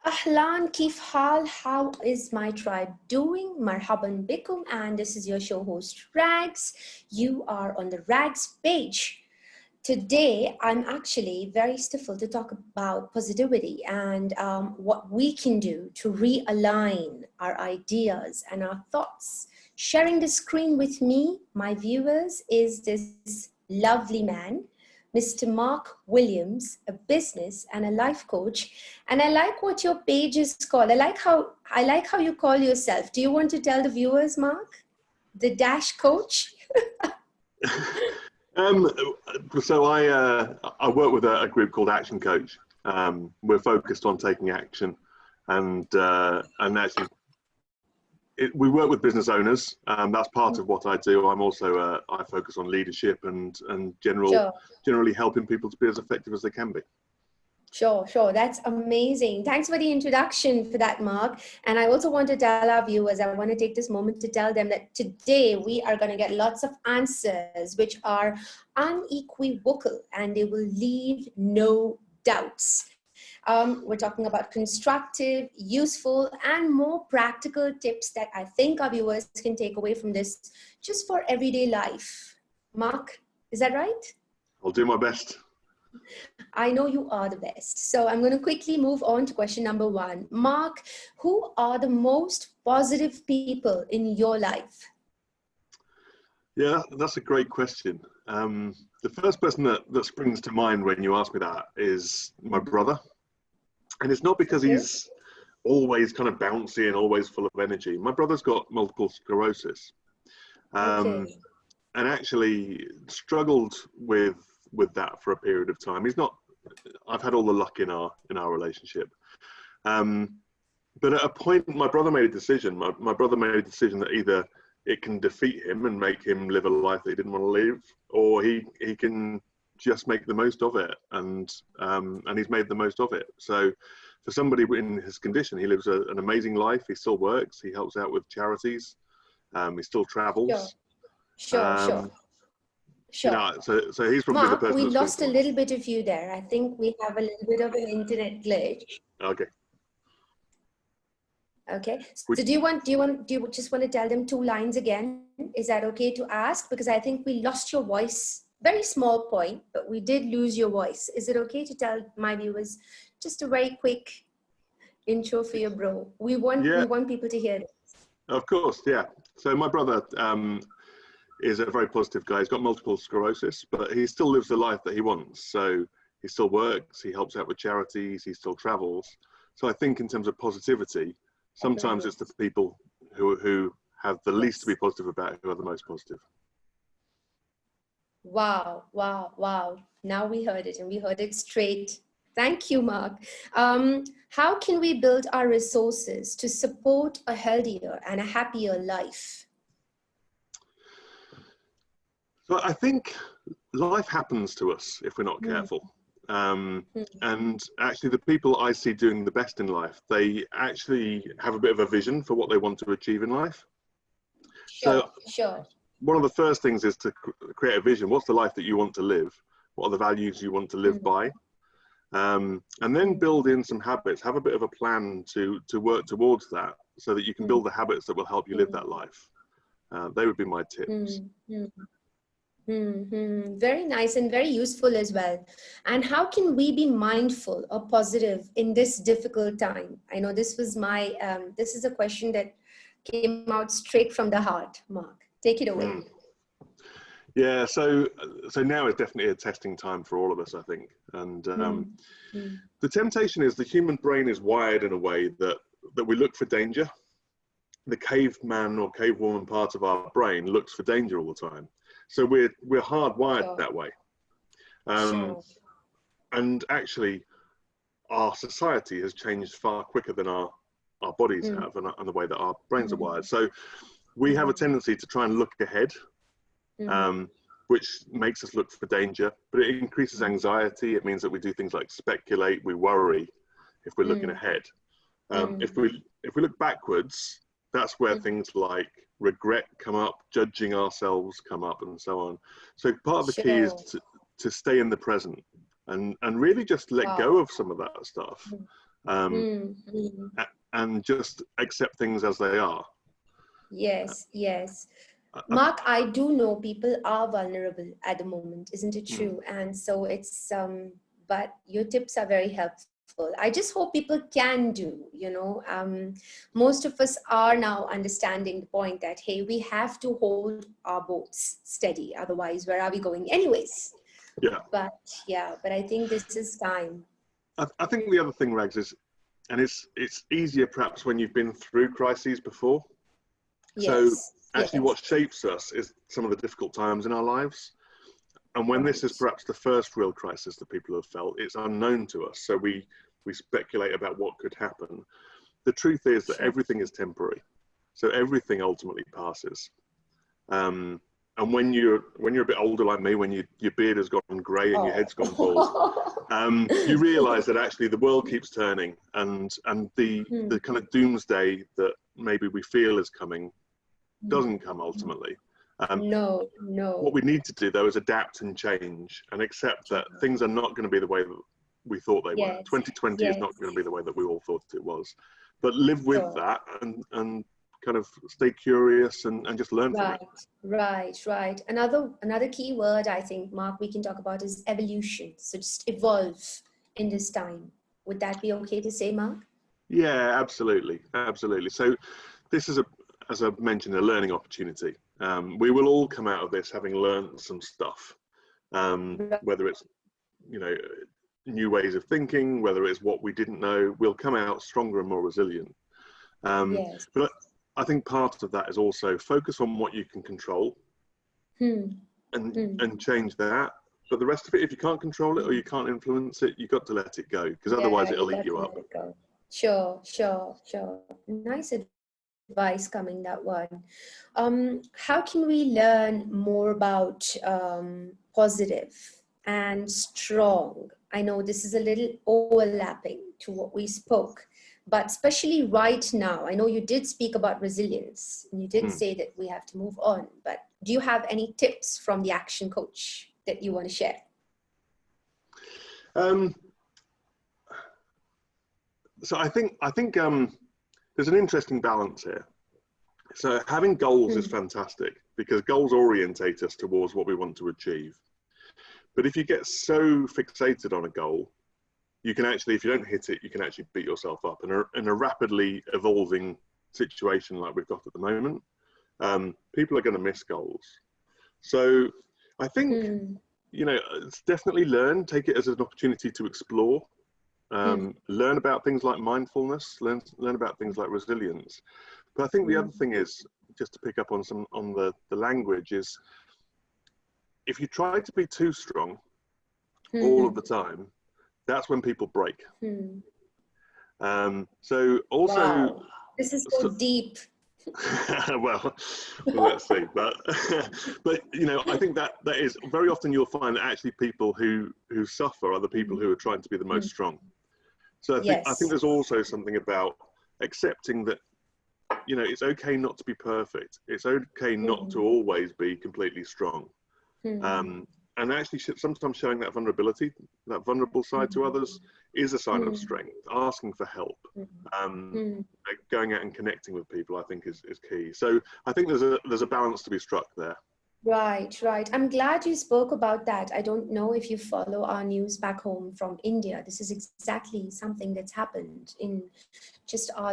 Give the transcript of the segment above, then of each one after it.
Ahlan, kif hal, how is my tribe doing? Marhaban bikum, and this is your show host, Rags. You are on the Rags page. Today, I'm actually very stifled to talk about positivity and what we can do to realign our ideas and our thoughts. Sharing the screen with me, my viewers, is this lovely man, Mr. Mark Williams, a business and a life coach. And I like what your page is called. I like how you call yourself. Do you want to tell the viewers, Mark? The Dash Coach? So I work with a group called Action Coach. We're focused on taking action, and actually, we work with business owners. That's part of what I do. I'm also I focus on leadership and generally helping people to be as effective as they can be. Sure. That's amazing. Thanks for the introduction for that, Mark. And I also want to tell our viewers, I want to take this moment to tell them that today we are going to get lots of answers which are unequivocal and they will leave no doubts. We're talking about constructive, useful, and more practical tips that I think our viewers can take away from this just for everyday life. Mark, is that right? I'll do my best. I know you are the best. So I'm going to quickly move on to question number 1. Mark, who are the most positive people in your life? Yeah, that's a great question. The first person that springs to mind when you ask me that is my brother. And it's not because he's always kind of bouncy and always full of energy. My brother's got multiple sclerosis. And actually struggled with that for a period of time. I've had all the luck in our relationship. But at a point, my brother made a decision. My brother made a decision that either it can defeat him and make him live a life that he didn't want to live, or he can just make the most of it. And he's made the most of it. So for somebody in his condition, he lives an amazing life. He still works. He helps out with charities. He still travels. Sure. You know, so he's probably Mark, the person. We lost a little bit of you there. I think we have a little bit of an internet glitch. Okay. So do you just want to tell them 2 lines again? Is that okay to ask? Because I think we lost your voice. Very small point, but we did lose your voice. Is it okay to tell my viewers just a very quick intro for your bro? We want people to hear it. Of course, yeah. So my brother is a very positive guy. He's got multiple sclerosis, but he still lives the life that he wants. So he still works, he helps out with charities, he still travels. So I think in terms of positivity, sometimes it's the people who have the least to be positive about who are the most positive. Wow. Now we heard it, and we heard it straight. Thank you, Mark. How can we build our resources to support a healthier and a happier life? So I think life happens to us if we're not careful. And actually the people I see doing the best in life, they actually have a bit of a vision for what they want to achieve in life. Sure. One of the first things is to create a vision. What's the life that you want to live? What are the values you want to live by? And then build in some habits, have a bit of a plan to work towards that so that you can build the habits that will help you live that life. They would be my tips. Very nice and very useful as well. And how can we be mindful or positive in this difficult time? I know this was this is a question that came out straight from the heart. Mark, take it away. Yeah, so now is definitely a testing time for all of us, I think. And the temptation is the human brain is wired in a way that we look for danger. The caveman or cavewoman part of our brain looks for danger all the time. So we're hardwired that way. And actually, our society has changed far quicker than our bodies have and the way that our brains are wired. So we have a tendency to try and look ahead, which makes us look for danger, but it increases anxiety. It means that we do things like speculate, we worry if we're looking ahead. If we look backwards, that's where things like regret come up, judging ourselves come up, and so on. So part of the key is to stay in the present and really just let go of some of that stuff. and just accept things as they are. Yes, yes. I, I, Mark, I do know people are vulnerable at the moment, isn't it mm, true? And so it's, but your tips are very helpful. I just hope people can do, most of us are now understanding the point that, hey, we have to hold our boats steady. Otherwise, where are we going anyways? yeah. But I think this is time. I think the other thing, Rags, is, and it's easier perhaps when you've been through crises before. So Yes, actually yes, what shapes us is some of the difficult times in our lives. And when this is right. perhaps the first real crisis that people have felt, it's unknown to us. So we speculate about what could happen. The truth is that Sure. everything is temporary. So everything ultimately passes. And when you're a bit older like me, when your beard has gone grey and your head's gone bald, Oh. you realise that actually the world keeps turning, and the kind of doomsday that maybe we feel is coming doesn't come ultimately. No, What no. we need to do though is adapt and change and accept that things are not going to be the way that we thought they were. Yes, 2020 is yes, not going to be the way that we all thought it was. But live with sure. that and kind of stay curious and just learn from it. Right. Another key word I think, Mark, we can talk about is evolution. So just evolve in this time. Would that be okay to say, Mark? Yeah, absolutely. Absolutely. So this is, as I've mentioned, a learning opportunity. We will all come out of this having learned some stuff, whether it's, new ways of thinking, whether it's what we didn't know, we'll come out stronger and more resilient. Yes. But I think part of that is also focus on what you can control Hmm. and change that. But the rest of it, if you can't control it or you can't influence it, you've got to let it go, because Yeah, otherwise you it'll eat got to you let up. it go. Sure. Nice advice coming, that one. How can we learn more about positive and strong? I know this is a little overlapping to what we spoke, but especially right now, I know you did speak about resilience and you did Hmm. say that we have to move on, but do you have any tips from the action coach that you want to share? Um, so I think there's an interesting balance here. So having goals is fantastic because goals orientate us towards what we want to achieve. But if you get so fixated on a goal, you can actually, if you don't hit it, you can actually beat yourself up. In a rapidly evolving situation like we've got at the moment, people are going to miss goals. So I think, it's definitely take it as an opportunity to explore, learn about things like mindfulness, learn about things like resilience. But I think the other thing is, just to pick up on the language, is if you try to be too strong all of the time, that's when people break. So also, Wow, this is so deep. well, let's see. But but I think that is very often you'll find that actually people who suffer are the people who are trying to be the most strong. So I think Yes. there's also something about accepting that it's okay not to be perfect. It's okay not to always be completely strong. And actually sometimes showing that vulnerability, that vulnerable side to others, is a sign of strength. Asking for help, going out and connecting with people, I think is key. So I think there's a balance to be struck there. Right. I'm glad you spoke about that. I don't know if you follow our news back home from India. This is exactly something that's happened in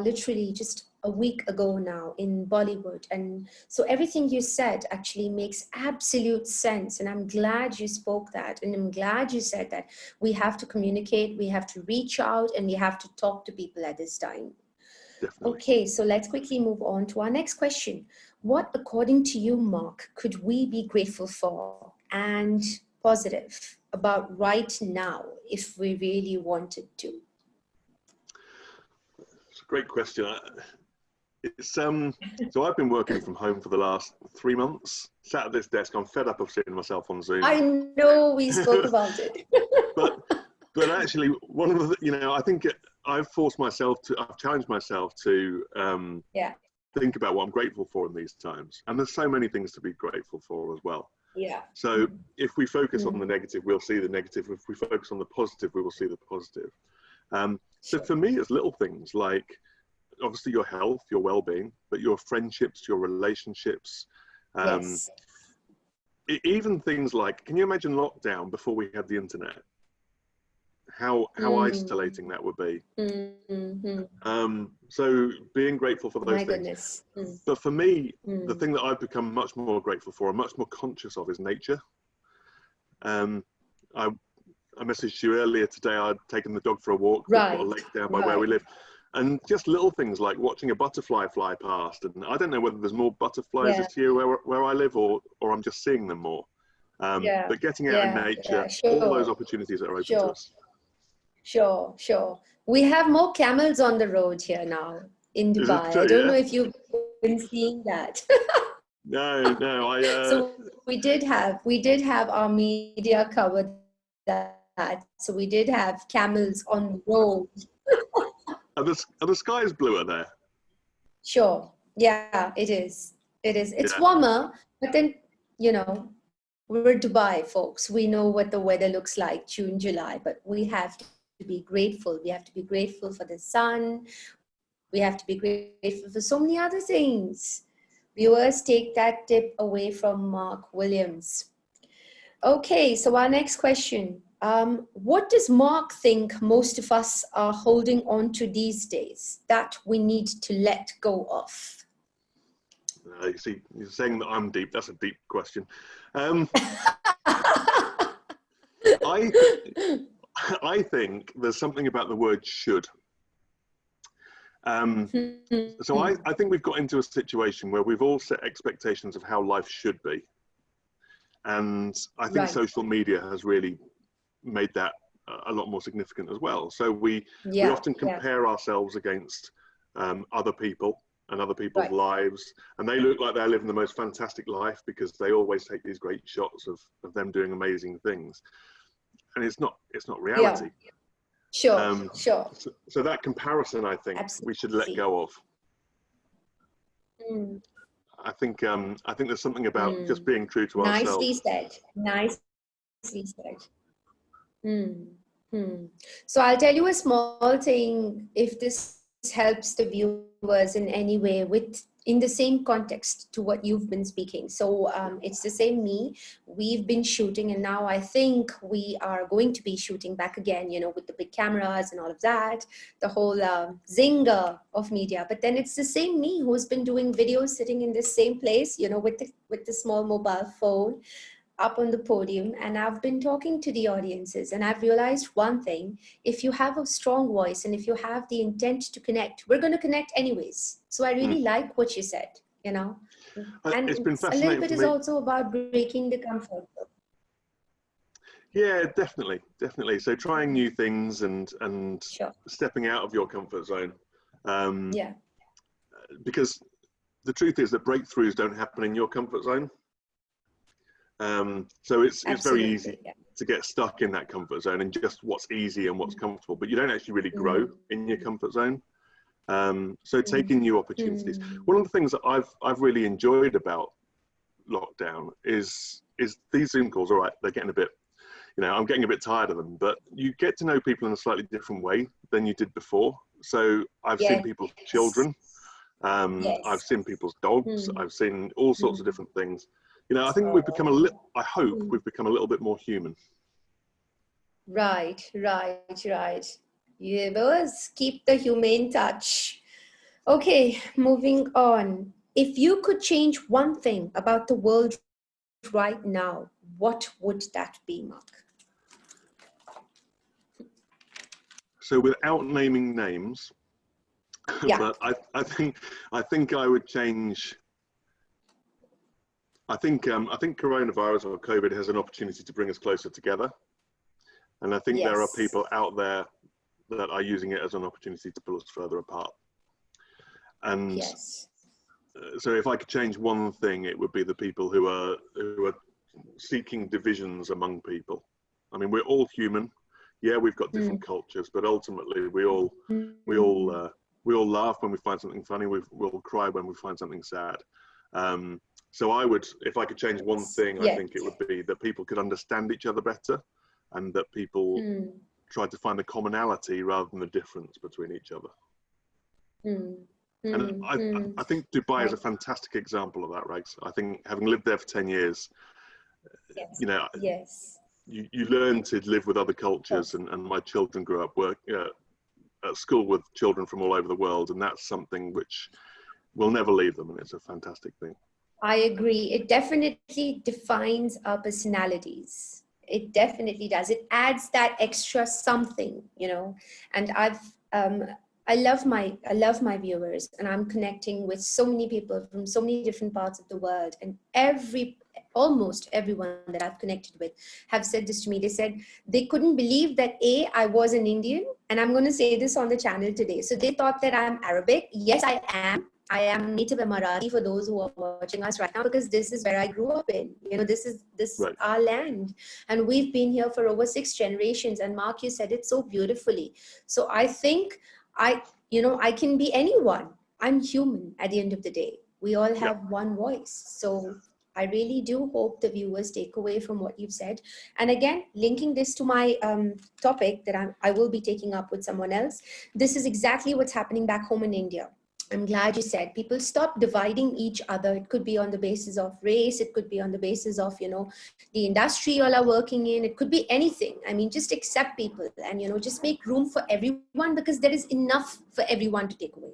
literally just a week ago now in Bollywood. And so everything you said actually makes absolute sense. And I'm glad you spoke that. And I'm glad you said that we have to communicate, we have to reach out, and we have to talk to people at this time. Definitely. Okay, so let's quickly move on to our next question. What, according to you, Mark, could we be grateful for and positive about right now if we really wanted to? It's a great question. So I've been working from home for the last 3 months. Sat at this desk, I'm fed up of seeing myself on Zoom. I know we spoke about it. but actually, one of the, I think I've challenged myself to think about what I'm grateful for in these times. And there's so many things to be grateful for as well. Yeah. So if we focus on the negative, we'll see the negative. If we focus on the positive, we will see the positive. So for me, it's little things like obviously your health, your well-being, but your friendships, your relationships, um, Yes. even things like, can you imagine lockdown before we had the internet? How Mm. isolating that would be. Mm-hmm. So being grateful for those My things. goodness. Mm. But for me, the Mm. thing that I've become much more grateful for and much more conscious of is nature. Um, I, I messaged you earlier today. I'd taken the dog for a walk. We've got a Right. lake down by where we Right. live. And just little things like watching a butterfly fly past. And I don't know whether there's more butterflies Yeah. this year where I live or I'm just seeing them more. Yeah. But getting out in Yeah. nature, Yeah. all those Sure. opportunities that are open to Sure. us. Sure. Sure. We have more camels on the road here now in Is it Dubai. I true? don't Yeah. know if you've been seeing that. No, no. So we did have our media cover that. So we did have camels on the road. Are the skies bluer there? Sure. Yeah, it is. It is. It's Yeah. warmer, but then, you know, we're Dubai, folks. We know what the weather looks like June, July, but we have to be grateful. We have to be grateful for the sun. We have to be grateful for so many other things. Viewers, take that tip away from Mark Williams. Okay, so our next question. What does Mark think most of us are holding on to these days that we need to let go of? You see, you're saying that I'm deep. That's a deep question. Um, I, I think there's something about the word should. So I think we've got into a situation where we've all set expectations of how life should be. And I think Right. social media has really made that a lot more significant as well. So we Yeah, often yeah, compare ourselves against other people and other people's right. lives, and they look like they're living the most fantastic life because they always take these great shots of them doing amazing things, and it's not Yeah, reality. sure, sure. So that comparison, I think we should let Absolutely. go of. Mm, I think there's something about just mm. being true to Nicely ourselves. said. Nicely said. Hmm. Hmm. So I'll tell you a small thing if this helps the viewers in any way with in the same context to what you've been speaking. So it's the same me. We've been shooting and now I think we are going to be shooting back again, you know, with the big cameras and all of that, the whole zinger of media. But then it's the same me who's been doing videos sitting in this same place, you know, with the small mobile phone up on the podium, and I've been talking to the audiences and I've realized one thing: if you have a strong voice and if you have the intent to connect, we're going to connect anyways. So I Mm. really like what you said, you know. And It's been a little fascinating bit for is me. also about breaking the comfort zone. Yeah, definitely. So trying new things and Sure. stepping out of your comfort zone, um, Yeah, because the truth is that breakthroughs don't happen in your comfort zone. So it's very easy absolutely. Yeah. to get stuck in that comfort zone and just what's easy and what's comfortable, but you don't actually really grow Mm. in your comfort zone. So Mm. taking new opportunities. Mm. One of the things that I've really enjoyed about lockdown is these Zoom calls. All right, they're getting a bit, I'm getting a bit tired of them, but you get to know people in a slightly different way than you did before. So I've seen Yes. people's children, I've Yes. seen people's dogs, Mm. I've seen all sorts of Mm. different things. I think we've become So, I hope mm. we've become a little bit more human. Right, right, right. You both keep the humane touch. Okay, moving on. If you could change one thing about the world right now, what would that be, Mark? So without naming names, Yeah. but I think I would change. I think coronavirus or COVID has an opportunity to bring us closer together, and I think there are Yes. people out there that are using it as an opportunity to pull us further apart. And Yes. so, if I could change one thing, it would be the people who are seeking divisions among people. I mean, we're all human. Yeah, we've got different Mm. cultures, but ultimately, we all Mm. laugh when we find something funny. We'll cry when we find something sad. So I would, if I could change one Yes. thing, I Yes. think it would be that people could understand each other better, and that people Mm. tried to find the commonality rather than the difference between each other. Mm. And I think Dubai is a fantastic example of that, Rags. I think having lived there for 10 years, Yes. you know, Yes. you learn to live with other cultures, and my children grew up at school with children from all over the world, and that's something which will never leave them, and it's a fantastic thing. I agree. It definitely defines our personalities. It definitely does. It adds that extra something, you know. And I love my viewers, and I'm connecting with so many people from so many different parts of the world, and almost everyone that I've connected with have said this to me. They said they couldn't believe that I was an Indian, and I'm going to say this on the channel today. So they thought that I'm Arabic. Yes, I am. I am native Emirati for those who are watching us right now, because this is where I grew up in. You know, this is Right. our land, and we've been here for over 6 generations. And Mark, you said it so beautifully. So I think I can be anyone. I'm human at the end of the day. We all have one voice. So I really do hope the viewers take away from what you've said. And again, linking this to my topic that I will be taking up with someone else, this is exactly what's happening back home in India. I'm glad you said people stop dividing each other. It could be on the basis of race. It could be on the basis of, the industry you all are working in. It could be anything. I mean, just accept people and, just make room for everyone, because there is enough for everyone to take away.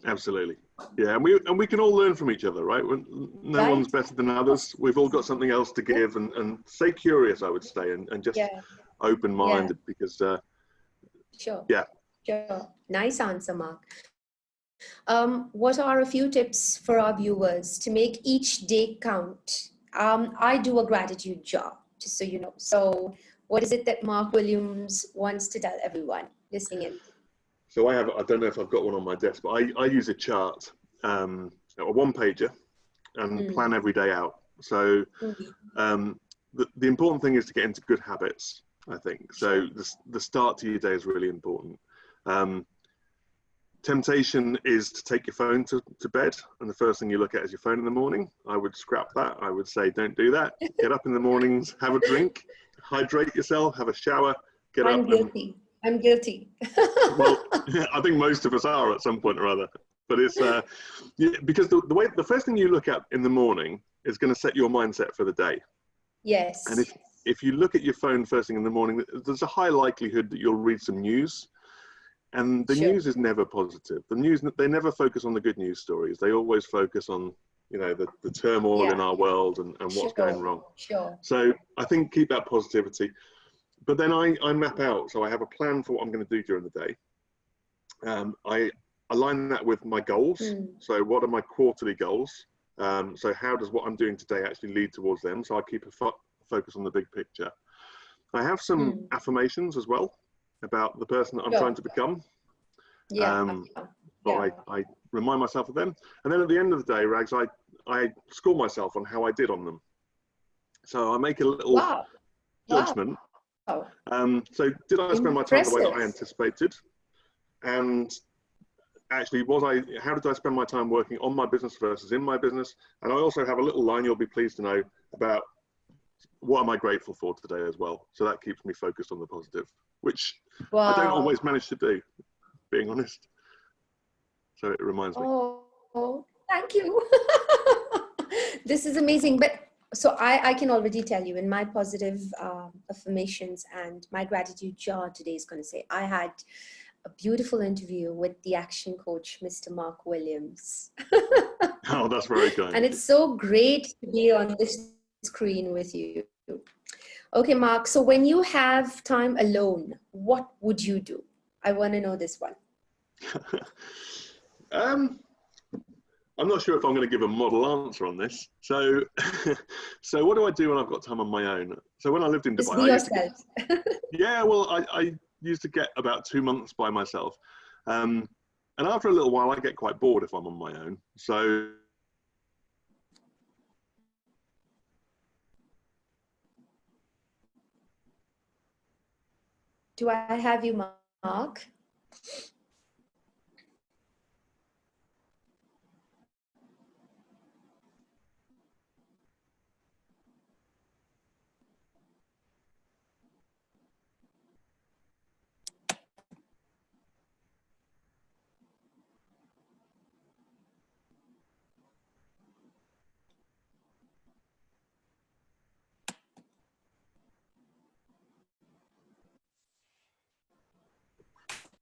Absolutely. Yeah. And we can all learn from each other, right? No one's better than others. We've all got something else to give, and stay curious, I would say, and just open-minded, because, Sure. Yeah. Sure. Nice answer, Mark. What are a few tips for our viewers to make each day count? I do a gratitude jar, just so you know. So what is it that Mark Williams wants to tell everyone listening in? So I don't know if I've got one on my desk, but I use a chart, a one-pager, and plan every day out. So the important thing is to get into good habits, I think. So the start to your day is really important. Temptation is to take your phone to bed, and the first thing you look at is your phone in the morning. I would scrap that. I would say, don't do that. Get up in the mornings, have a drink, hydrate yourself, have a shower, get up. I'm guilty. Well, I think most of us are at some point or other. But it's because the first thing you look at in the morning is going to set your mindset for the day. Yes. And if you look at your phone first thing in the morning, there's a high likelihood that you'll read some news. And the news is never positive. The news, they never focus on the good news stories. They always focus on, the turmoil in our world and what's going wrong. Sure. So I think keep that positivity. But then I map out. So I have a plan for what I'm going to do during the day. I align that with my goals. So what are my quarterly goals? So how does what I'm doing today actually lead towards them? So I keep a focus on the big picture. I have some affirmations as well about the person that I'm trying to become. I remind myself of them. And then at the end of the day, Rags, I score myself on how I did on them. So I make a little judgment. So did I spend my time the way that I anticipated? And actually, how did I spend my time working on my business versus in my business? And I also have a little line you'll be pleased to know about what am I grateful for today as well. So that keeps me focused on the positive, which I don't always manage to do, being honest. So it reminds me. Oh, thank you. This is amazing. But so I can already tell you in my positive affirmations and my gratitude jar today is going to say, I had a beautiful interview with the action coach, Mr. Mark Williams. Oh, that's very kind. And it's so great to be on this screen with you. Okay, Mark, so when you have time alone, what would you do? I want to know this one. I'm not sure if I'm going to give a model answer on this. So, so what do I do when I've got time on my own? So when I lived in Dubai, just be yourself. I used to get about 2 months by myself. And after a little while, I get quite bored if I'm on my own. So do I have you, Mark?